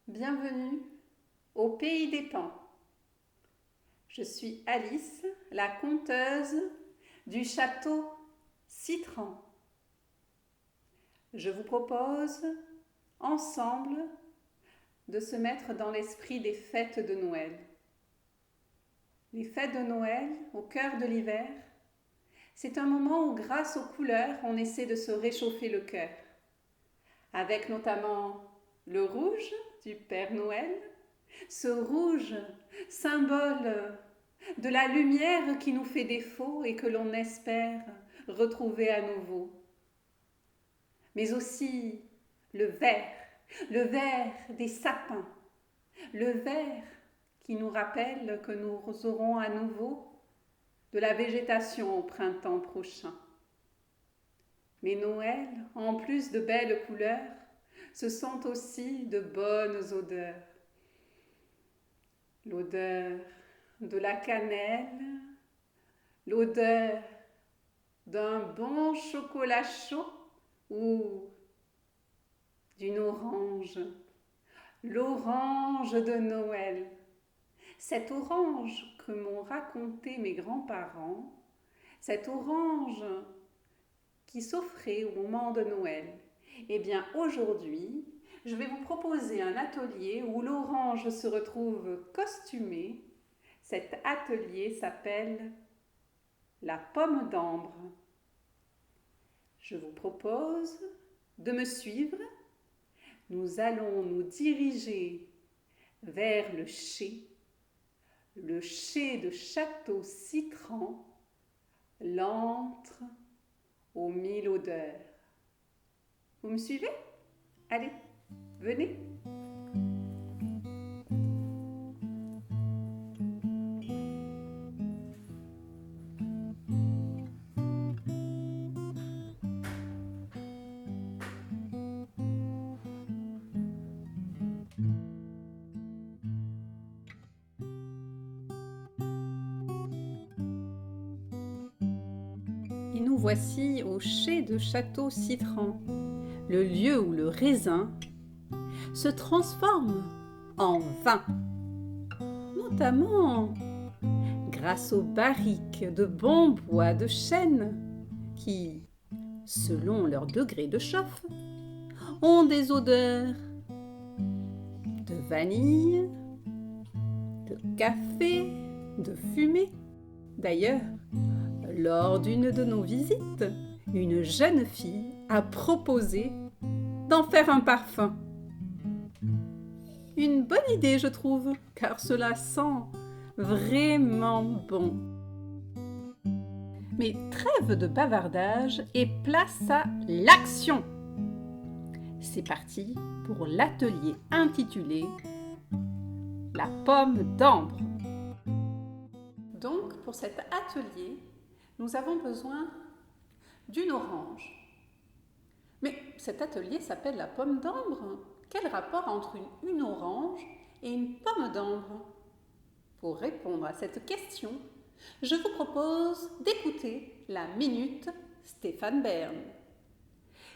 Bienvenue au pays des pans. Je suis Alice, la conteuse du château Citran. Je vous propose ensemble de se mettre dans l'esprit des fêtes de Noël. Les fêtes de Noël, au cœur de l'hiver, c'est un moment où, grâce aux couleurs, on essaie de se réchauffer le cœur. Avec notamment le rouge du Père Noël, ce rouge, symbole de la lumière qui nous fait défaut et que l'on espère retrouver à nouveau. Mais aussi le vert des sapins, le vert qui nous rappelle que nous aurons à nouveau de la végétation au printemps prochain. Mais Noël, en plus de belles couleurs, ce sont aussi de bonnes odeurs. L'odeur de la cannelle, l'odeur d'un bon chocolat chaud ou d'une orange, l'orange de Noël. Cette orange que m'ont raconté mes grands-parents, cette orange qui s'offrait au moment de Noël. Eh bien, aujourd'hui, je vais vous proposer un atelier où l'orange se retrouve costumée. Cet atelier s'appelle la pomme d'ambre. Je vous propose de me suivre. Nous allons nous diriger vers le chai de Château Citran, l'antre aux mille odeurs. Vous me suivez? Allez, venez. Et nous voici au chai de Château Citran, le lieu où le raisin se transforme en vin, notamment grâce aux barriques de bons bois de chêne qui, selon leur degré de chauffe, ont des odeurs de vanille, de café, de fumée. D'ailleurs, lors d'une de nos visites, une jeune fille a proposé d'en faire un parfum. Une bonne idée, je trouve, car cela sent vraiment bon. Mais trêve de bavardage et place à l'action. C'est parti pour l'atelier intitulé La pomme d'ambre. Donc, pour cet atelier, nous avons besoin d'une orange. Mais cet atelier s'appelle la pomme d'ambre. Quel rapport entre une orange et une pomme d'ambre? Pour répondre à cette question, je vous propose d'écouter la Minute Stéphane Bern.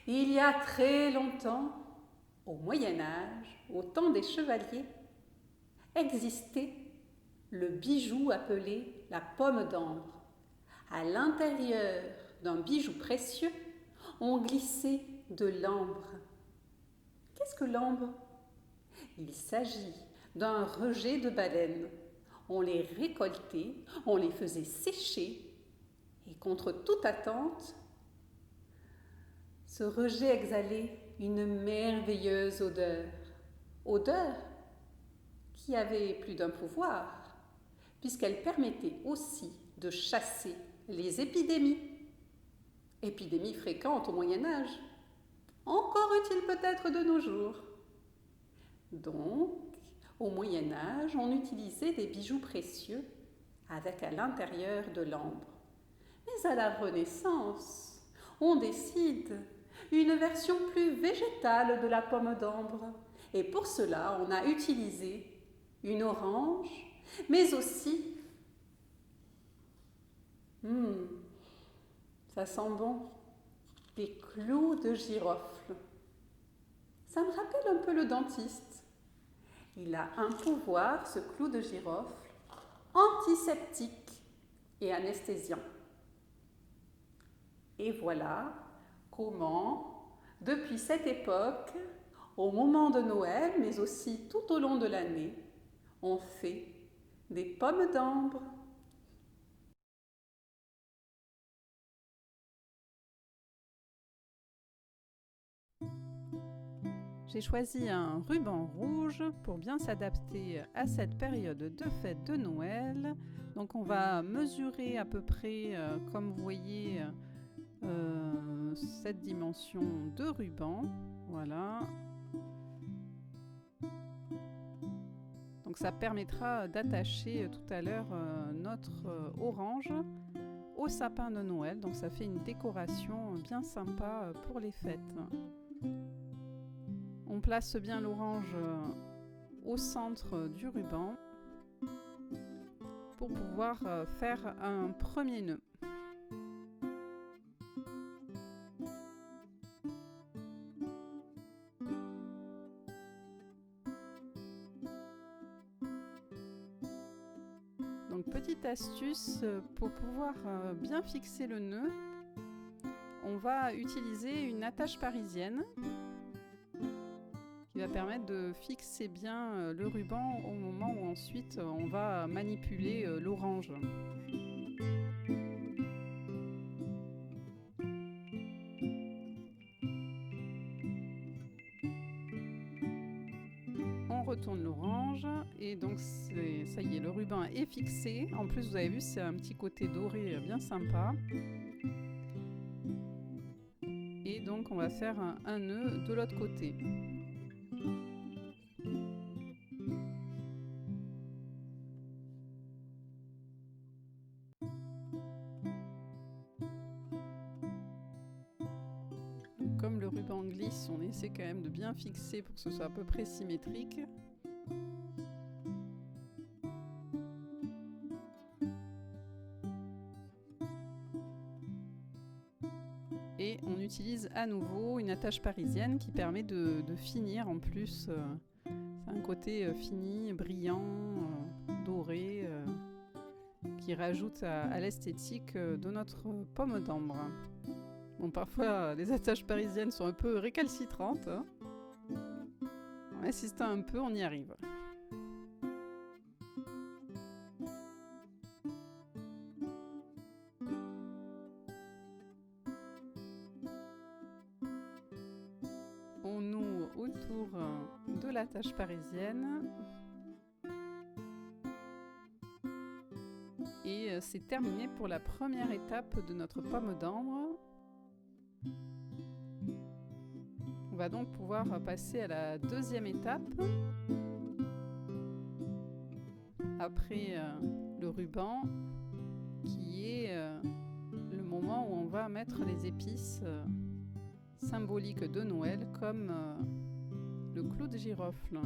Il y a très longtemps, au Moyen-Âge, au temps des chevaliers, existait le bijou appelé la pomme d'ambre. À l'intérieur d'un bijou précieux, on glissait de l'ambre. Qu'est-ce que l'ambre? Il s'agit d'un rejet de baleines. On les récoltait, on les faisait sécher, et contre toute attente, ce rejet exhalait une merveilleuse odeur. Odeur qui avait plus d'un pouvoir, puisqu'elle permettait aussi de chasser les épidémies. Épidémies fréquentes au Moyen-Âge, encore utiles peut-être de nos jours. Donc, au Moyen-Âge, on utilisait des bijoux précieux avec à l'intérieur de l'ambre. Mais à la Renaissance, on décide une version plus végétale de la pomme d'ambre. Et pour cela, on a utilisé une orange, mais aussi, ça sent bon, des clous de girofle. Ça me rappelle un peu le dentiste. Il a un pouvoir, ce clou de girofle, antiseptique et anesthésiant. Et voilà comment, depuis cette époque, au moment de Noël, mais aussi tout au long de l'année, on fait des pommes d'ambre. J'ai choisi un ruban rouge pour bien s'adapter à cette période de fête de Noël. Donc on va mesurer à peu près, comme vous voyez, cette dimension de ruban. Voilà. Donc ça permettra d'attacher tout à l'heure notre orange au sapin de Noël. Donc ça fait une décoration bien sympa pour les fêtes. On place bien l'orange au centre du ruban pour pouvoir faire un premier nœud. Donc petite astuce pour pouvoir bien fixer le nœud, on va utiliser une attache parisienne qui va permettre de fixer bien le ruban au moment où ensuite on va manipuler l'orange. On retourne l'orange et donc ça y est, le ruban est fixé. En plus, vous avez vu, c'est un petit côté doré bien sympa. Et donc on va faire un nœud de l'autre côté. Comme le ruban glisse, on essaie quand même de bien fixer pour que ce soit à peu près symétrique. Et on utilise à nouveau une attache parisienne qui permet de finir en plus. C'est un côté fini, brillant, doré, qui rajoute à l'esthétique de notre pomme d'ambre. Bon, parfois, les attaches parisiennes sont un peu récalcitrantes. En insistant un peu, on y arrive. On noue autour de l'attache parisienne. Et c'est terminé pour la première étape de notre pomme d'ambre. On va donc pouvoir passer à la deuxième étape. Après le ruban, qui est le moment où on va mettre les épices symboliques de Noël, comme le clou de girofle.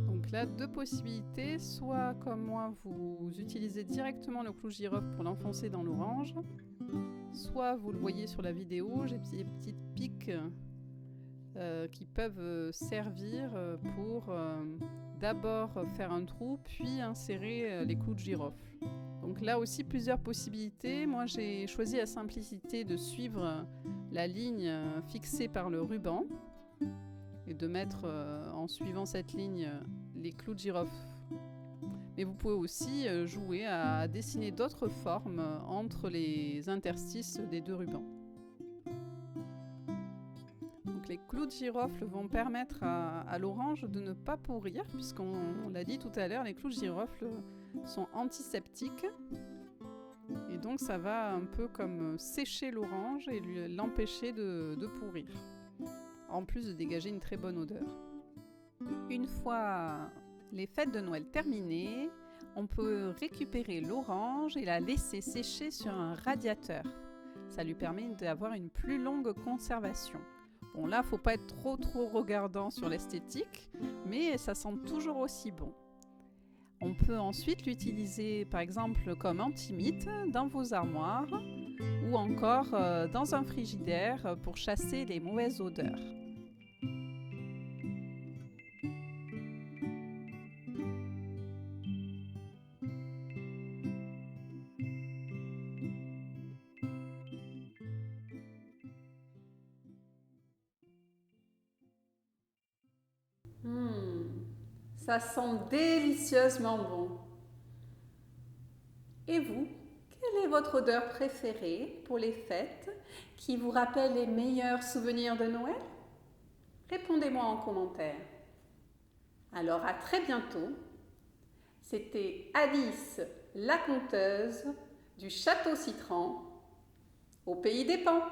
Donc là, deux possibilités. Soit, comme moi, vous utilisez directement le clou de girofle pour l'enfoncer dans l'orange. Soit, vous le voyez sur la vidéo, j'ai des petites piques qui peuvent servir pour d'abord faire un trou, puis insérer les clous de girofle. Donc là aussi, plusieurs possibilités. Moi, j'ai choisi la simplicité de suivre la ligne fixée par le ruban et de mettre en suivant cette ligne les clous de girofle. Mais vous pouvez aussi jouer à dessiner d'autres formes entre les interstices des deux rubans. Donc les clous de girofle vont permettre à l'orange de ne pas pourrir, puisqu'on l'a dit tout à l'heure, les clous de girofle sont antiseptiques. Et donc ça va un peu comme sécher l'orange et l'empêcher de pourrir, en plus de dégager une très bonne odeur. Une fois les fêtes de Noël terminées, on peut récupérer l'orange et la laisser sécher sur un radiateur. Ça lui permet d'avoir une plus longue conservation. Bon, là, faut pas être trop regardant sur l'esthétique, mais ça sent toujours aussi bon. On peut ensuite l'utiliser, par exemple, comme antimite dans vos armoires ou encore dans un frigidaire pour chasser les mauvaises odeurs. Ça sent délicieusement bon. Et vous, quelle est votre odeur préférée pour les fêtes qui vous rappelle les meilleurs souvenirs de Noël? Répondez-moi en commentaire. Alors à très bientôt. C'était Alice, la conteuse du Château Citran, au pays des Pans.